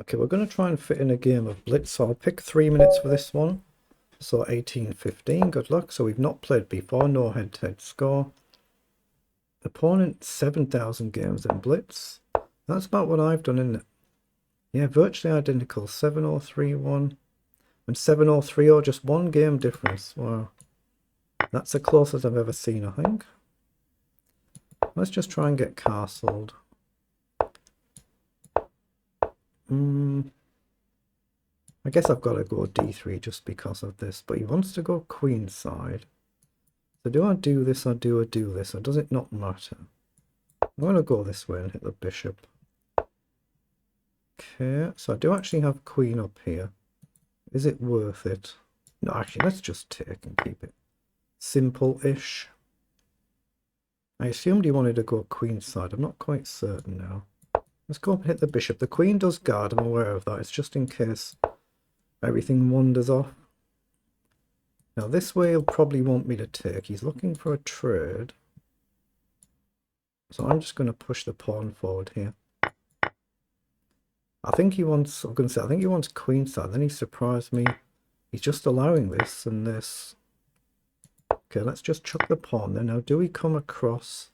Okay, we're going to try and fit in a game of blitz, so I'll pick 3 minutes for this one. So 18-15, good luck. So we've not played before, no head-to-head score. Opponent 7,000 games in blitz. That's about what I've done, isn't it? Yeah, virtually identical. 7-0-3-1 and 7-0-3-0, just one game difference. Wow. That's the closest I've ever seen, I think. Let's just try and get castled. I guess I've got to go d3 just because of this, but he wants to go queenside. So do I do this or do I do this, or does it not matter? I'm going to go this way and hit the bishop. Okay, so I do actually have queen up here. Is it worth it? No, actually, let's just take and keep it simple-ish. I assumed he wanted to go queenside. I'm not quite certain now. Let's go up and hit the bishop. The queen does guard, I'm aware of that. It's just in case everything wanders off. Now this way he'll probably want me to take. He's looking for a trade. So I'm just going to push the pawn forward here. I think he wants, I'm going to say, I think he wants queenside. Then he surprised me. He's just allowing this and this. Okay, let's just chuck the pawn there. Now, do we come across?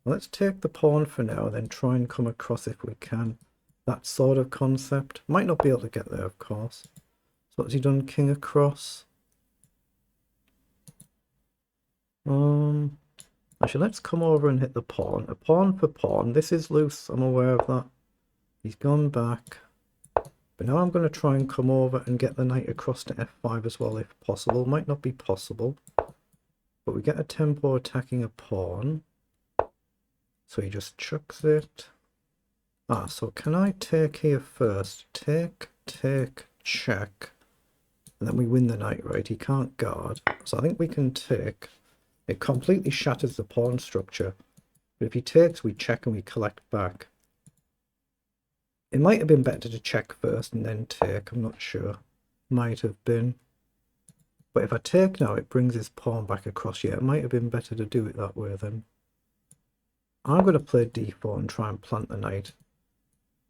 Let's take the pawn for now, then try and come across if we can. That sort of concept. Might not be able to get there, of course. So what's he done? King across. Actually, let's come over and hit the pawn. A pawn for pawn. This is loose. I'm aware of that. He's gone back. But now I'm going to try and come over and get the knight across to f5 as well, if possible. Might not be possible. But we get a tempo attacking a pawn. So he just chucks it. So can I take here first? Take, check. And then we win the knight, right? He can't guard. So I think we can take. It completely shatters the pawn structure. But if he takes, we check and we collect back. It might have been better to check first and then take. I'm not sure. Might have been. But if I take now, it brings his pawn back across. Yeah, it might have been better to do it that way then. I'm going to play d4 and try and plant the knight.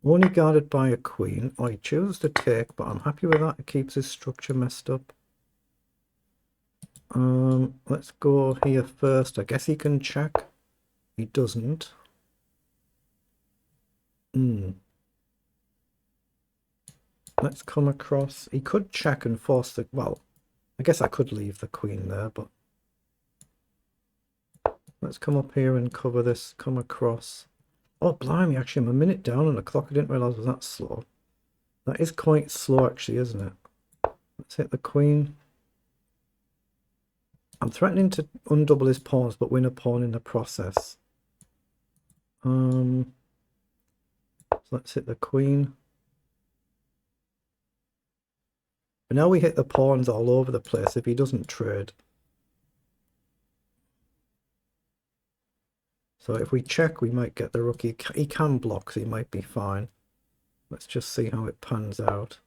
Only guarded by a queen. Oh, he chooses to take, but I'm happy with that. It keeps his structure messed up. Let's go here first. I guess he can check. He doesn't. Let's come across. He could check and force the... Well, I guess I could leave the queen there, but... Let's come up here and cover this. Come across. Oh, blimey, actually, I'm a minute down on the clock. I didn't realise it was that slow. That is quite slow, actually, isn't it? Let's hit the queen. I'm threatening to undouble his pawns, but win a pawn in the process. So let's hit the queen. But now we hit the pawns all over the place if he doesn't trade. So if we check, we might get the rook. He can block, so he might be fine. Let's just see how it pans out.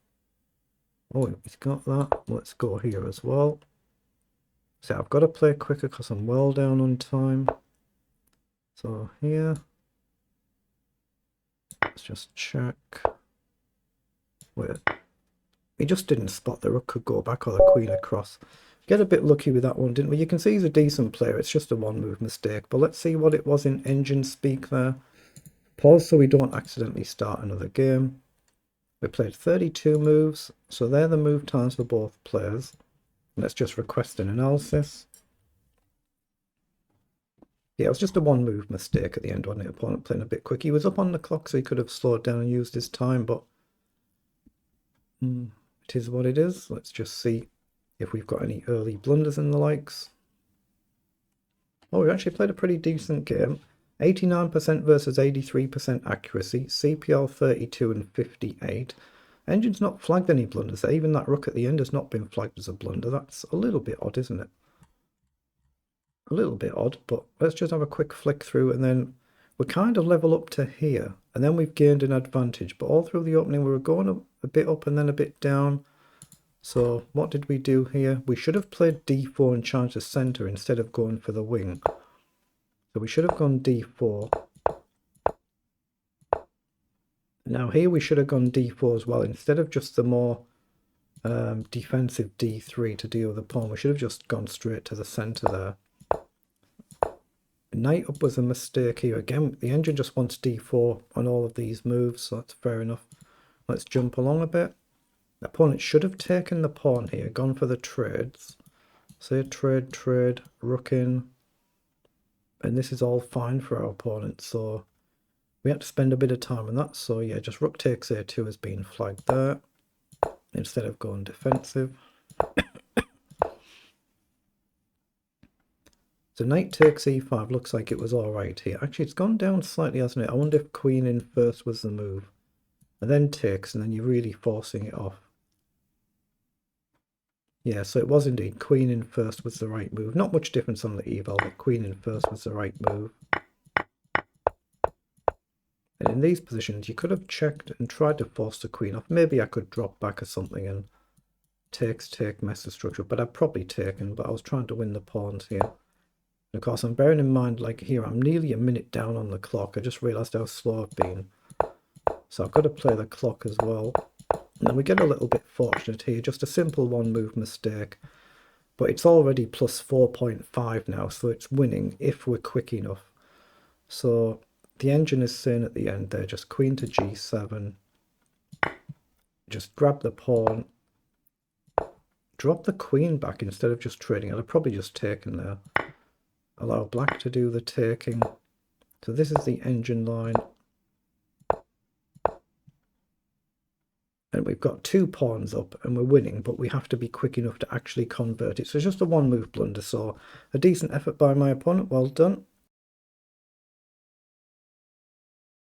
Oh, he's got that. Let's go here as well. So I've got to play quicker because I'm well down on time. So here. Let's just check. Wait. He just didn't spot the rook could go back or the queen across. Get a bit lucky with that one, didn't we? You can see he's a decent player. It's just a one-move mistake. But let's see what it was in engine speak there. Pause so we don't accidentally start another game. We played 32 moves. So they're the move times for both players. Let's just request an analysis. Yeah, it was just a one-move mistake at the end, wasn't it? Opponent playing a bit quick. He was up on the clock, so he could have slowed down and used his time, but it is what it is. Let's just see if we've got any early blunders and the likes. Oh, we actually played a pretty decent game. 89% versus 83% accuracy. CPL 32 and 58. Engine's not flagged any blunders there. Even that rook at the end has not been flagged as a blunder. That's a little bit odd, isn't it? A little bit odd, but let's just have a quick flick through and then we're kind of level up to here. And then we've gained an advantage. But all through the opening, we were going a bit up and then a bit down. So what did we do here? We should have played d4 and challenged the center instead of going for the wing. So we should have gone d4. Now here we should have gone d4 as well. Instead of just the more defensive d3 to deal with the pawn, we should have just gone straight to the center there. Knight up was a mistake here. Again, the engine just wants d4 on all of these moves, so that's fair enough. Let's jump along a bit. The opponent should have taken the pawn here, gone for the trades. Say trade, rook in. And this is all fine for our opponent, so we have to spend a bit of time on that. So yeah, just rook takes a2 has been flagged there, instead of going defensive. So knight takes e5 looks like it was alright here. Actually, it's gone down slightly, hasn't it? I wonder if queen in first was the move. And then takes, and then you're really forcing it off. Yeah, so it was indeed. Queen in first was the right move. Not much difference on the eval, but queen in first was the right move. And in these positions, you could have checked and tried to force the queen off. Maybe I could drop back or something and take, mess the structure. But I've probably taken, but I was trying to win the pawns here. And of course, I'm bearing in mind, like here, I'm nearly a minute down on the clock. I just realised how slow I've been. So I've got to play the clock as well. And we get a little bit fortunate here. Just a simple one move mistake. But it's already plus 4.5 now, so it's winning if we're quick enough. So the engine is saying at the end there, just queen to g7. Just grab the pawn. Drop the queen back instead of just trading. I'd have probably just taken there. Allow black to do the taking. So this is the engine line. And we've got 2 pawns up and we're winning, but we have to be quick enough to actually convert it. So it's just a one move blunder. So a decent effort by my opponent. Well done.